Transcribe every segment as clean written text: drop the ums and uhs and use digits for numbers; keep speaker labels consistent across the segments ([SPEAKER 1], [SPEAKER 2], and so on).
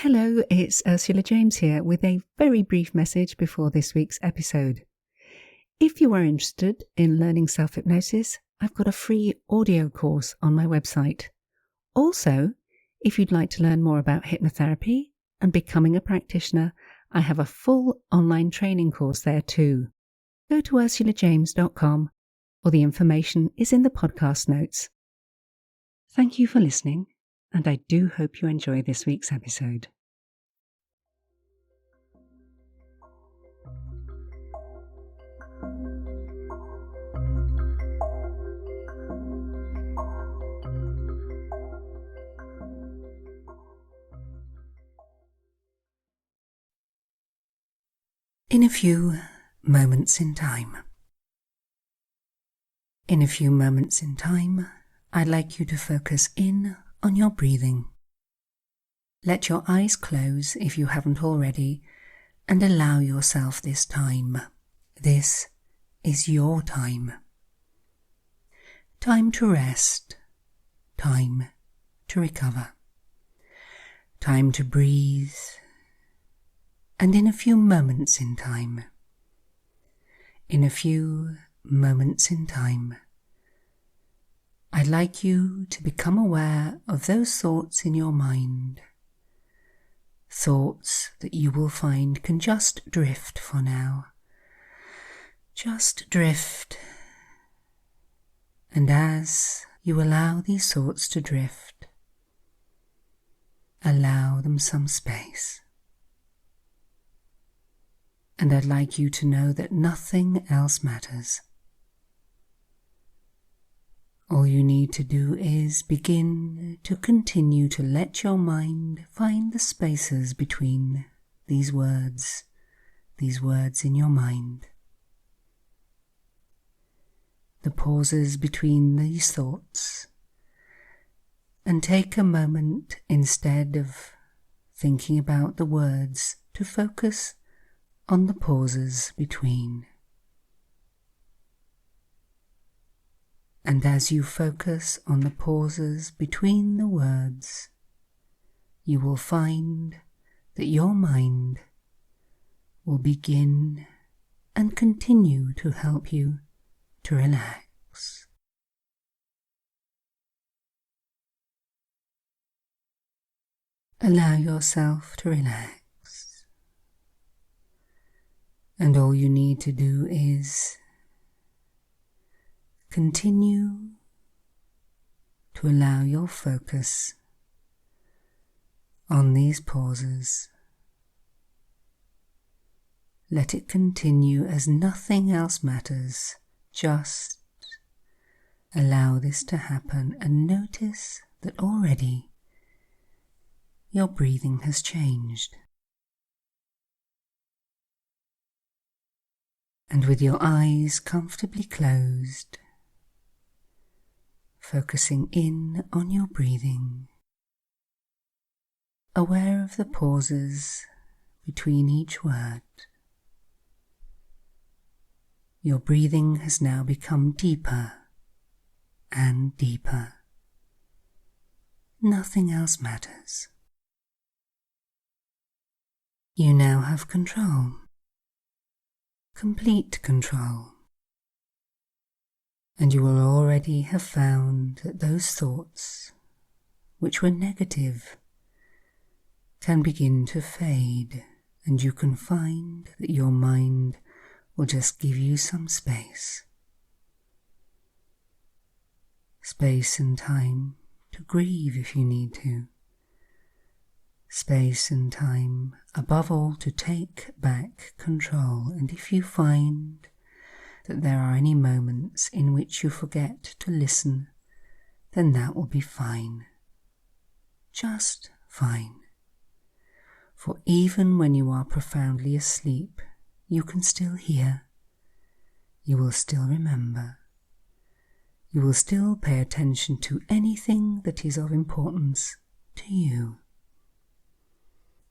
[SPEAKER 1] Hello, it's Ursula James here with a very brief message before this week's episode. If you are interested in learning self-hypnosis, I've got a free audio course on my website. Also, if you'd like to learn more about hypnotherapy and becoming a practitioner, I have a full online training course there too. Go to ursulajames.com, or the information is in the podcast notes. Thank you for listening, and I do hope you enjoy this week's episode. In a few moments in time. In a few moments in time, I'd like you to focus in on your breathing. Let your eyes close if you haven't already, and allow yourself this time. This is your time. Time to rest. Time to recover. Time to breathe. And in a few moments in time, I'd like you to become aware of those thoughts in your mind, thoughts that you will find can just drift for now. Just drift. And as you allow these thoughts to drift, allow them some space. And I'd like you to know that nothing else matters. All you need to do is begin to continue to let your mind find the spaces between these words in your mind. The pauses between these thoughts, and take a moment instead of thinking about the words to focus on the pauses between. And as you focus on the pauses between the words, you will find that your mind will begin and continue to help you to relax. Allow yourself to relax. And all you need to do is continue to allow your focus on these pauses. Let it continue as nothing else matters. Just allow this to happen and notice that already your breathing has changed. And with your eyes comfortably closed, focusing in on your breathing, aware of the pauses between each word, your breathing has now become deeper and deeper. Nothing else matters. You now have control. Complete control, and you will already have found that those thoughts, which were negative, can begin to fade, and you can find that your mind will just give you some space. Space and time to grieve if you need to. Space and time, above all, to take back control. And if you find that there are any moments in which you forget to listen, then that will be fine. Just fine. For even when you are profoundly asleep, you can still hear. You will still remember. You will still pay attention to anything that is of importance to you.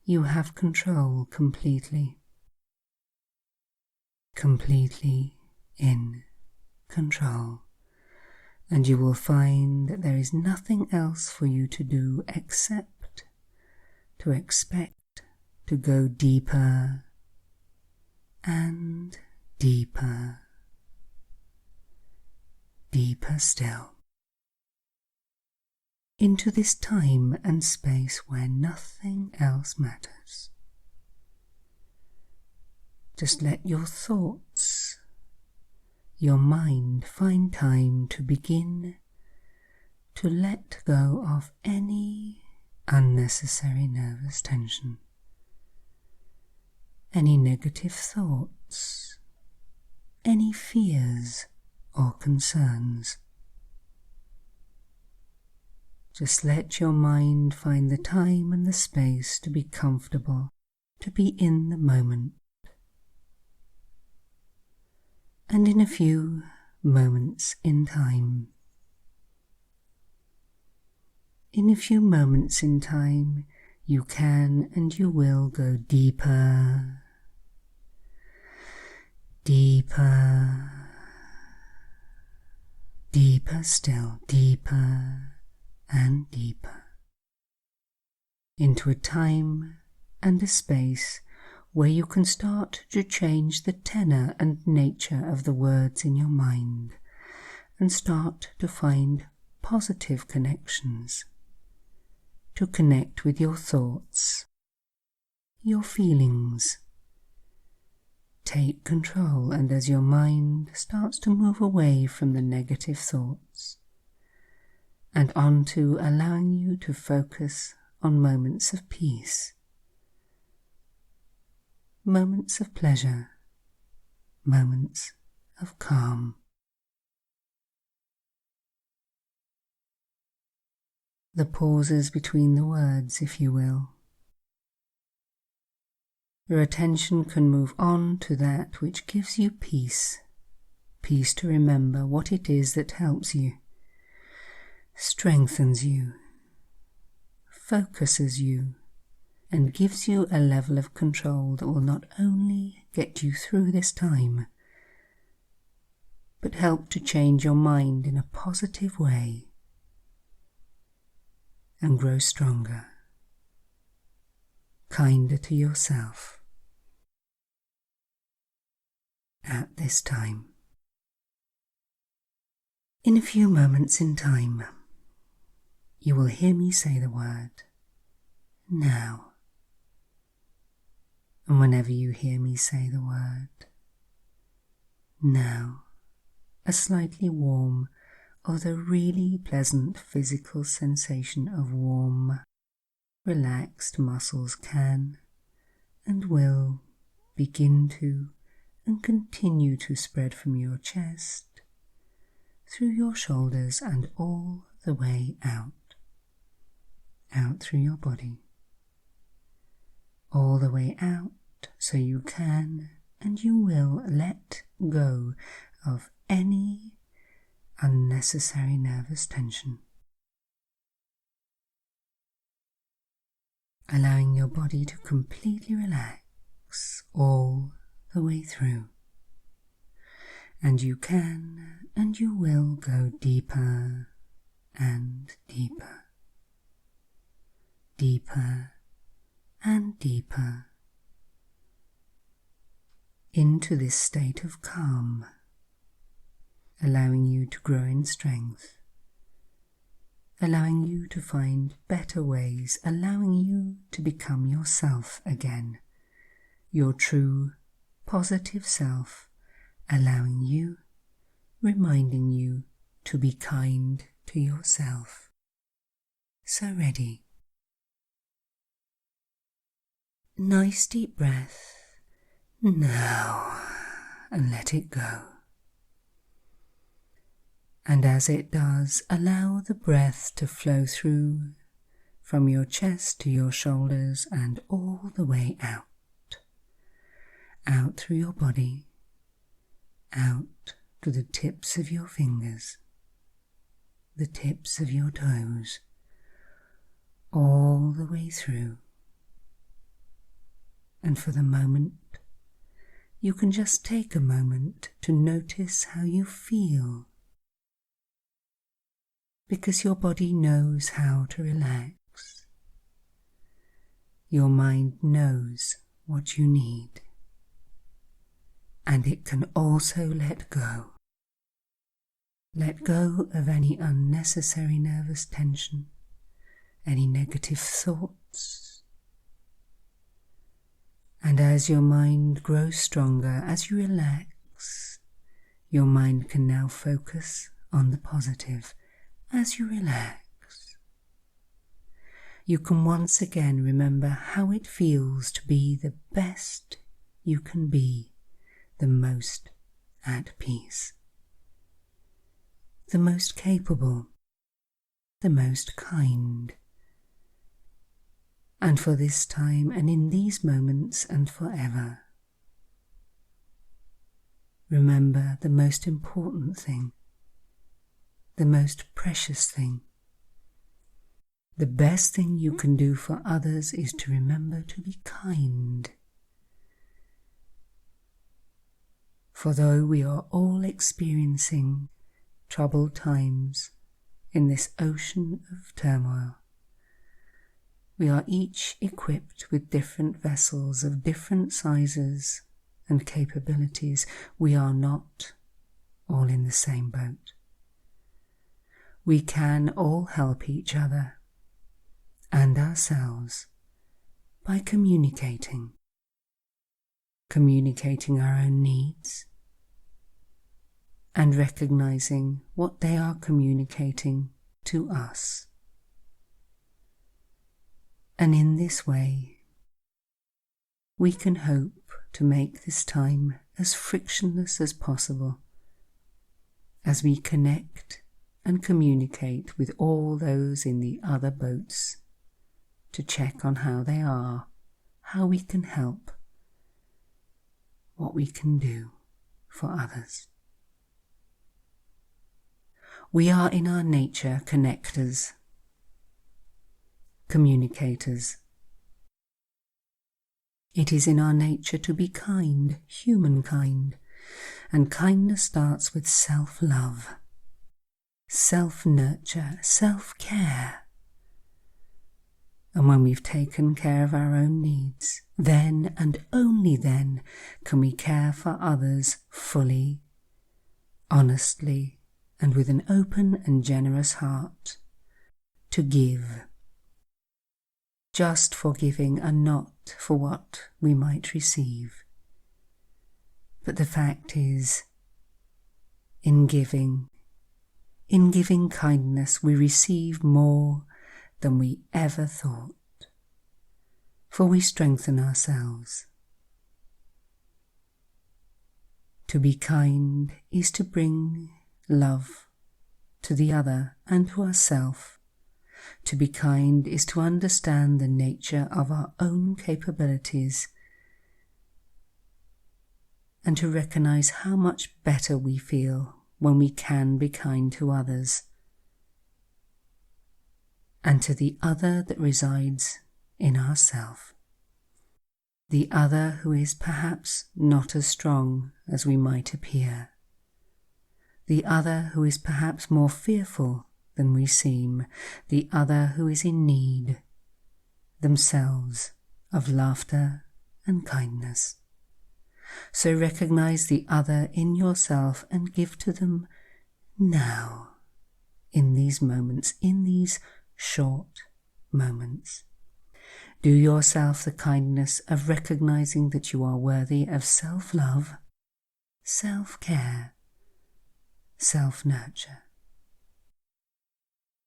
[SPEAKER 1] You have control completely. Completely in control. And you will find that there is nothing else for you to do except to expect to go deeper and deeper, deeper still, into this time and space where nothing else matters. Just let your thoughts, your mind find time to begin to let go of any unnecessary nervous tension, any negative thoughts, any fears or concerns. Just let your mind find the time and the space to be comfortable, to be in the moment. And in a few moments in time, you can and you will go deeper, deeper, deeper still, deeper and deeper, into a time and a space where you can start to change the tenor and nature of the words in your mind and start to find positive connections, to connect with your thoughts, your feelings. Take control, and as your mind starts to move away from the negative thoughts and onto allowing you to focus on moments of peace, moments of pleasure, moments of calm. The pauses between the words, if you will. Your attention can move on to that which gives you peace, peace to remember what it is that helps you, strengthens you, focuses you, and gives you a level of control that will not only get you through this time, but help to change your mind in a positive way and grow stronger, kinder to yourself at this time. In a few moments in time, you will hear me say the word now. And whenever you hear me say the word now, a slightly warm or the really pleasant physical sensation of warm, relaxed muscles can and will begin to and continue to spread from your chest, through your shoulders and all the way out through your body, all the way out, so you can and you will let go of any unnecessary nervous tension, allowing your body to completely relax all the way through. And you can and you will go deeper and deeper, deeper and deeper into this state of calm, allowing you to grow in strength, allowing you to find better ways, allowing you to become yourself again, your true positive self, allowing you, reminding you to be kind to yourself. So ready. Nice deep breath now, and let it go. And as it does, allow the breath to flow through from your chest to your shoulders and all the way out through your body, out to the tips of your fingers, the tips of your toes, all the way through. And for the moment, you can just take a moment to notice how you feel, because your body knows how to relax. your mind knows what you need, and it can also let go. Let go of any unnecessary nervous tension, any negative thoughts. And as your mind grows stronger, as you relax, your mind can now focus on the positive. As you relax, you can once again remember how it feels to be the best you can be, the most at peace, the most capable, the most kind. And for this time and in these moments and forever, remember the most important thing, the most precious thing. The best thing you can do for others is to remember to be kind. For though we are all experiencing troubled times in this ocean of turmoil, we are each equipped with different vessels of different sizes and capabilities. We are not all in the same boat. We can all help each other and ourselves by communicating our own needs and recognizing what they are communicating to us. And in this way, we can hope to make this time as frictionless as possible as we connect and communicate with all those in the other boats to check on how they are, how we can help, what we can do for others. We are in our nature connectors, communicators. It is in our nature to be kind, humankind, and kindness starts with self-love, self-nurture, self-care. And when we've taken care of our own needs, then and only then can we care for others fully, honestly, and with an open and generous heart, to give. Just for giving and not for what we might receive. But the fact is, in giving kindness, we receive more than we ever thought, for we strengthen ourselves. To be kind is to bring love to the other and to ourselves. To be kind is to understand the nature of our own capabilities and to recognize how much better we feel when we can be kind to others and to the other that resides in ourself, the other who is perhaps not as strong as we might appear, the other who is perhaps more fearful than we seem, the other who is in need, themselves, of laughter and kindness. So recognize the other in yourself and give to them now, in these moments, in these short moments. Do yourself the kindness of recognizing that you are worthy of self-love, self-care, self-nurture.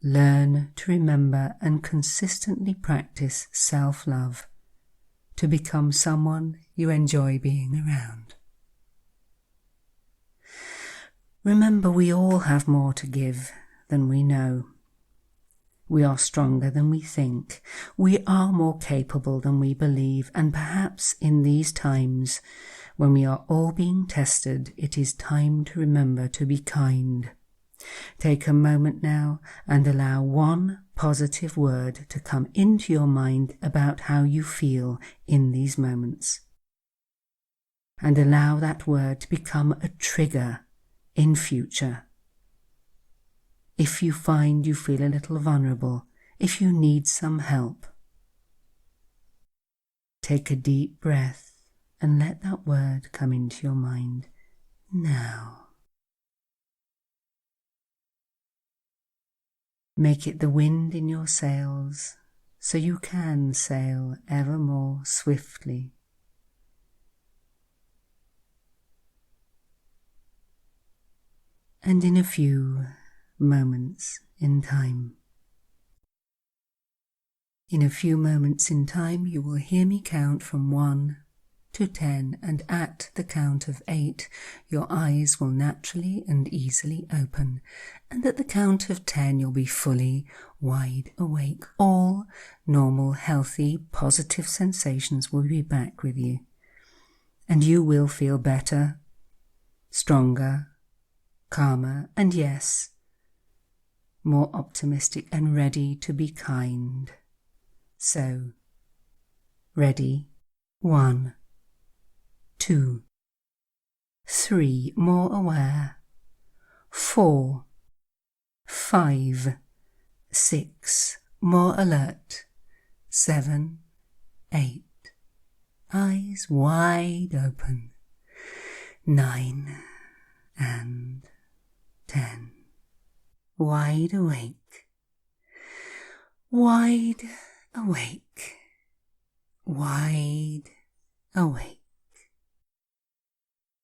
[SPEAKER 1] Learn to remember and consistently practice self-love to become someone you enjoy being around. Remember, we all have more to give than we know. We are stronger than we think. We are more capable than we believe, and perhaps in these times, when we are all being tested, it is time to remember to be kind. Take a moment now and allow one positive word to come into your mind about how you feel in these moments. And allow that word to become a trigger in future. If you find you feel a little vulnerable, if you need some help, Take a deep breath and let that word come into your mind now. Make it the wind in your sails so you can sail ever more swiftly. And in a few moments in time, you will hear me count from 1 to 10, and at the count of 8, your eyes will naturally and easily open, and at the count of 10, you'll be fully wide awake. All normal, healthy, positive sensations will be back with you, and you will feel better, stronger, calmer, and yes, more optimistic and ready to be kind. So, ready? 1, 2, 3, more aware. 4, 5, 6, more alert. 7, 8, eyes wide open. 9 and 10, wide awake, wide awake, wide awake.